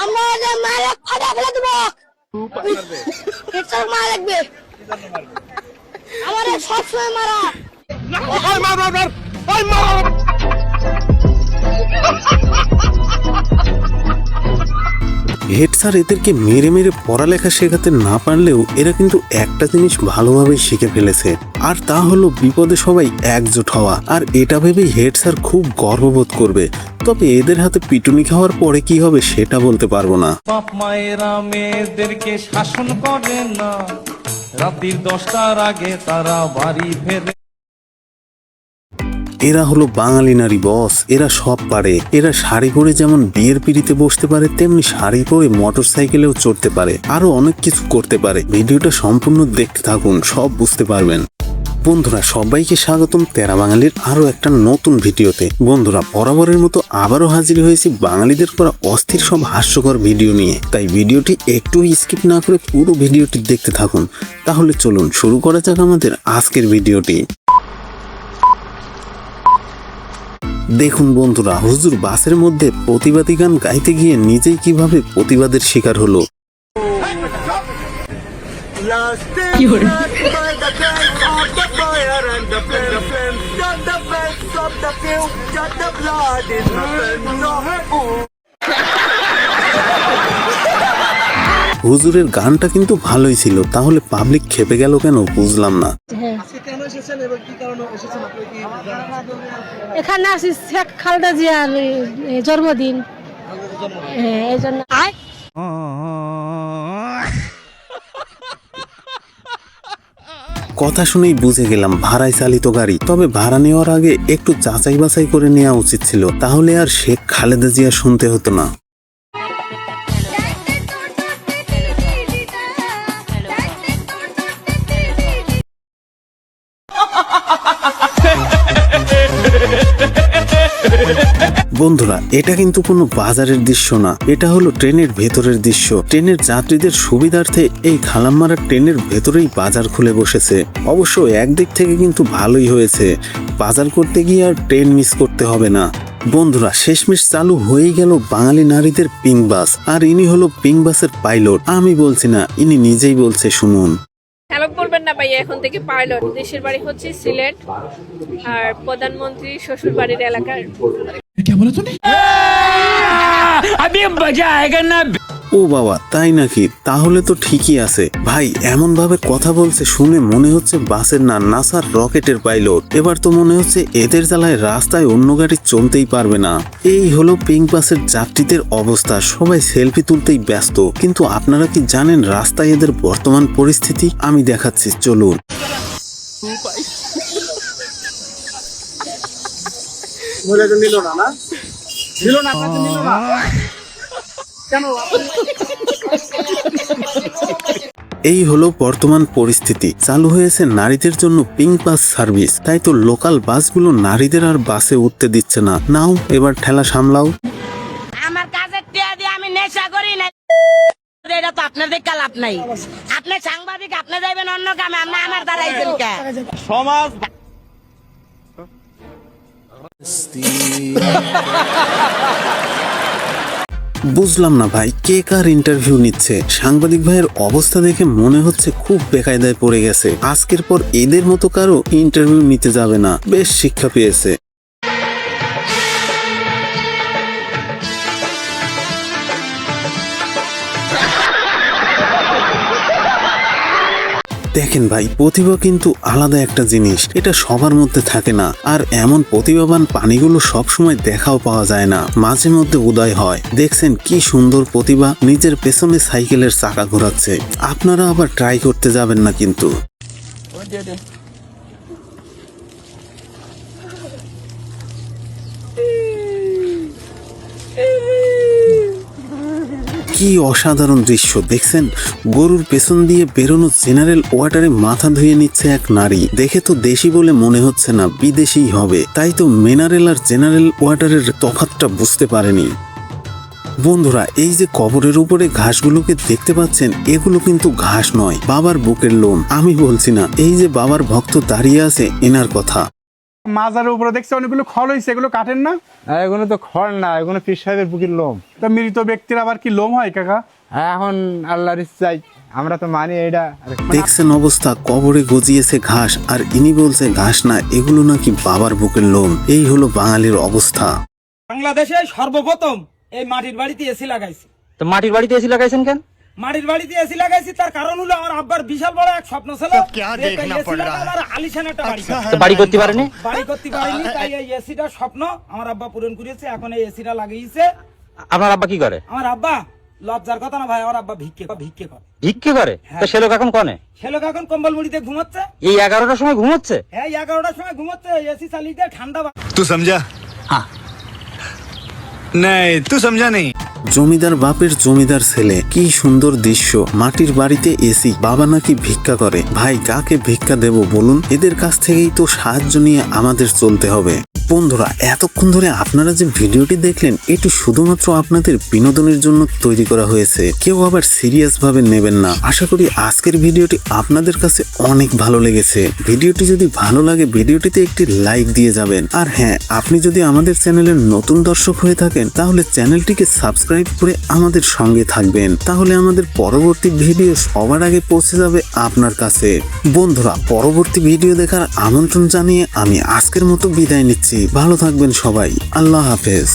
আমরা মারা ফাটা ফেলে দেবো। হেডশট মারা লাগবে। আমারে সবসময় মারা। হেড স্যার এদেরকে মেরে মেরে পড়ালেখা শেখাতে না পারলেও এরা কিন্তু একটা জিনিস ভালোভাবে শিখে ফেলেছে, আর তা হলো বিপদে সবাই একজোট হওয়া। আর এটা ভেবেই হেড স্যার খুব গর্ববোধ করবে। তবে এদের হাতে পিটুনি খাওয়ার পরে কি হবে সেটা বলতে পারবো না। বাপ মায়েরা মেয়েদেরকে শাসন করে না, রাত্রির 10টার আগে তারা বাড়ি ফেরে। এরা হলো বাঙালি নারী বস, এরা সব পারে। এরা শাড়ি পরে যেমন বিয়ের পিড়িতে বসতে পারে, তেমনি শাড়ি পরে মোটর সাইকেলেও চড়তে পারে, আরো অনেক কিছু করতে পারে। ভিডিওটা সম্পূর্ণ দেখতে থাকুন, সব বুঝতে পারবেন। বন্ধুরা সবাইকে স্বাগতম তেরা বাঙালির আরো একটা নতুন ভিডিওতে। বন্ধুরা বরাবরের মতো আবারও হাজির হয়েছি বাঙালিদের করা অস্থির সব হাস্যকর ভিডিও নিয়ে। তাই ভিডিওটি একটু স্কিপ না করে পুরো ভিডিওটি দেখতে থাকুন। তাহলে চলুন শুরু করা যাক আমাদের আজকের ভিডিওটি। দেখুন বন্ধুরা, হুজুর বাসের মধ্যে প্রতিবাদী গান গাইতে গিয়ে নিজেই কিভাবে প্রতিবাদের শিকার হলো। হুজুরের গানটা কিন্তু ভালোই ছিল, তাহলে পাবলিক খেপে গেল কেন বুঝলাম না। এখানে আসি শেখ খালেদা জিয়ার জন্মদিন, এই জন্য। কথা শুনেই বুঝে গেলাম ভাড়ায় চালিত গাড়ি। তবে ভাড়া নেওয়ার আগে একটু যাচাই বাছাই করে নেওয়া উচিত ছিল, তাহলে আর শেখ খালেদা জিয়া শুনতে হতো না। বন্ধুরা এটা কিন্তু কোনো বাজারের দৃশ্য না, এটা হলো ট্রেনের ভেতরের দৃশ্য। ট্রেনের যাত্রীদের সুবিধার্থে এই খালাম্মারা ট্রেনের ভেতরেই বাজার খুলে বসেছে। অবশ্য একদিক থেকে কিন্তু ভালোই হয়েছে, বাজার করতে গিয়ে আর ট্রেন মিস করতে হবে না। বন্ধুরা শেষমেশ চালু হয়ে গেল বাঙালি নারীদের পিঙ্ক বাস, আর ইনি হলো পিঙ্ক বাসের পাইলট। আমি বলছি না, ইনি নিজেই বলছে, শুনুন। হ্যালো বলবেন না ভাইয়া, এখন থেকে পাইলট। দেশের বাড়ি হচ্ছে সিলেট, আর প্রধানমন্ত্রী শ্বশুর বাড়ির এলাকার। ও বাবা, তাই নাকি? তাহলে তো ঠিকই আছে। ভাই এমন ভাবে কথা বলছে শুনে মনে হচ্ছে বাসের না, নাসার রকেটের পাইলট। এবার তো মনে হচ্ছে এদের জ্বালায় রাস্তায় অন্য গাড়ি চলতেই পারবে না। এই হলো পিঙ্ক বাসের যাত্রীদের অবস্থা, সবাই সেলফি তুলতেই ব্যস্ত। কিন্তু আপনারা কি জানেন রাস্তায় এদের বর্তমান পরিস্থিতি? আমি দেখাচ্ছি, চলুন। এই হলো বর্তমান পরিস্থিতি। চালু হয়েছে নারীদের জন্য পিঙ্ক বাস সার্ভিস, তাই তো লোকাল বাসগুলো নারীদের আর বাসে উঠতে দিচ্ছে না। নাও এবার ঠেলা সামলাও। আমার কাজের টিয়া দিয়ে আমি নেশা করি না, এটা তো আপনাদের কালাপ নাই। আপনি সাংবাদিক, আপনি যাইবেন অন্য কামে, আপনি আমার দাঁড়াইছেন কে? সমাজ বুঝলাম না ভাই, কে কার ইন্টারভিউ নিচ্ছে? সাংবাদিক ভাইয়ের অবস্থা দেখে মনে হচ্ছে খুব বেকায়দায় পড়ে গেছে। আজকের পর এদের মতো কারো ইন্টারভিউ নিতে যাবে না, বেশ শিক্ষা পেয়েছে। দেখেন ভাই, প্রতিভা কিন্তু আলাদা একটা জিনিস, এটা সবার মধ্যে থাকে না। আর এমন প্রতিভাবান প্রাণীগুলো সবসময় দেখাও পাওয়া যায় না, মাঝে মধ্যে উদয় হয়। দেখছেন কি সুন্দর প্রতিভা, নিজের পেছনে সাইকেলের চাকা ঘোরাচ্ছে। আপনারা আবার ট্রাই করতে যাবেন না কিন্তু। কি অসাধারণ দৃশ্য দেখছেন, গরুর পেছন দিয়ে বেরোনো জেনারেল ওয়াটারে মাথা ধুয়ে নিচ্ছে এক নারী। দেখে তো দেশি বলে মনে হচ্ছে না, বিদেশিই হবে। তাই তো মিনারেল আর জেনারেল ওয়াটারের তফাৎটা বুঝতে পারেনি। বন্ধুরা এই যে কবরের উপরে ঘাসগুলোকে দেখতে পাচ্ছেন, এগুলো কিন্তু ঘাস নয়, বাবার বুকের লোম। আমি বলছি না, এই যে বাবার ভক্ত দাঁড়িয়ে আছে, এনার কথা। মাজারের উপরে দেখছি অনেকগুলো খড় হয়েছে, এগুলো কাটেন না? এগুলো তো খড় না, এগুলো পীর সাহেবের বুকের লোম। তা মৃত ব্যক্তির আবার কি লোম হয় কাকা? এখন আল্লাহর ইচ্ছাই আমরা তো মানি এটা। দেখছেন অবস্থা, কবরে গজিয়েছে ঘাস আর ইনি বলছে ঘাস না, এগুলো নাকি বাবার বুকের লোম। এই হলো বাঙালির অবস্থা। বাংলাদেশে সর্বপ্রথম এই মাটির বাড়িতে এসি লাগাইছি। তো মাটির বাড়িতে এসি লাগাইছেন কেন? মাটির বাড়িতে এসি লাগাইছি তার কারণ হলো আমার আব্বার বিশাল বড় এক স্বপ্ন ছিল, আমার আলিশান একটা বাড়ি তো বাড়ি করতে পারেনি? বাড়ি করতে পারিনি, তাই এই এসিটা স্বপ্ন আমার আব্বা পূরণ করেছে। এখন এই এসিটা লাগিয়েছে। আপনার আব্বা কি করে? আমার আব্বা লজ্জার কথা না ভাই, আমার আব্বা ভিক্ষে করে। ভিক্ষে করে? তো সে লোক এখন কনে? সে লোক এখন কম্বল মুড়িতে ঘুমাচ্ছে। এই 11টার সময় ঘুমোচ্ছে? হ্যাঁ 11টার সময় ঘুমাচ্ছে, এসি চালিয়ে দিয়ে ঠান্ডা। तू समझा? हाँ नहीं तू समझा नहीं। জমিদার বাপের জমিদার ছেলে, কি সুন্দর দৃশ্য। মাটির বাড়িতে এসি, বাবা নাকি ভিক্ষা করে। ভাই কাকে ভিক্ষা দেব বলুন? এদের কাছ থেকেই তো সাহায্য নিয়ে আমাদের চলতে হবে। বন্ধুরা, এতক্ষণ ধরে আপনারা যে ভিডিওটি দেখলেন, এটি শুধুমাত্র আপনাদের বিনোদনের জন্য তৈরি করা হয়েছে। কেউ আবার সিরিয়াস ভাবে নেবেন না। আশা করি আজকের ভিডিওটি আপনাদের কাছে অনেক ভালো লেগেছে। ভিডিওটি যদি ভালো লাগে ভিডিওটিতে একটি লাইক দিয়ে যাবেন। আর হ্যাঁ, আপনি যদি আমাদের চ্যানেলের নতুন দর্শক হয়ে থাকেন তাহলে চ্যানেলটিকে সাবস্ক্রাইব করে আমাদের সঙ্গে থাকবেন। তাহলে আমাদের পরবর্তী ভিডিও সবার আগে পৌঁছে যাবে আপনার কাছে। বন্ধুরা, পরবর্তী ভিডিও দেখার আমন্ত্রণ জানিয়ে আমি আজকের মতো বিদায় নিচ্ছি। ভালো থাকবেন সবাই। আল্লাহ হাফেজ।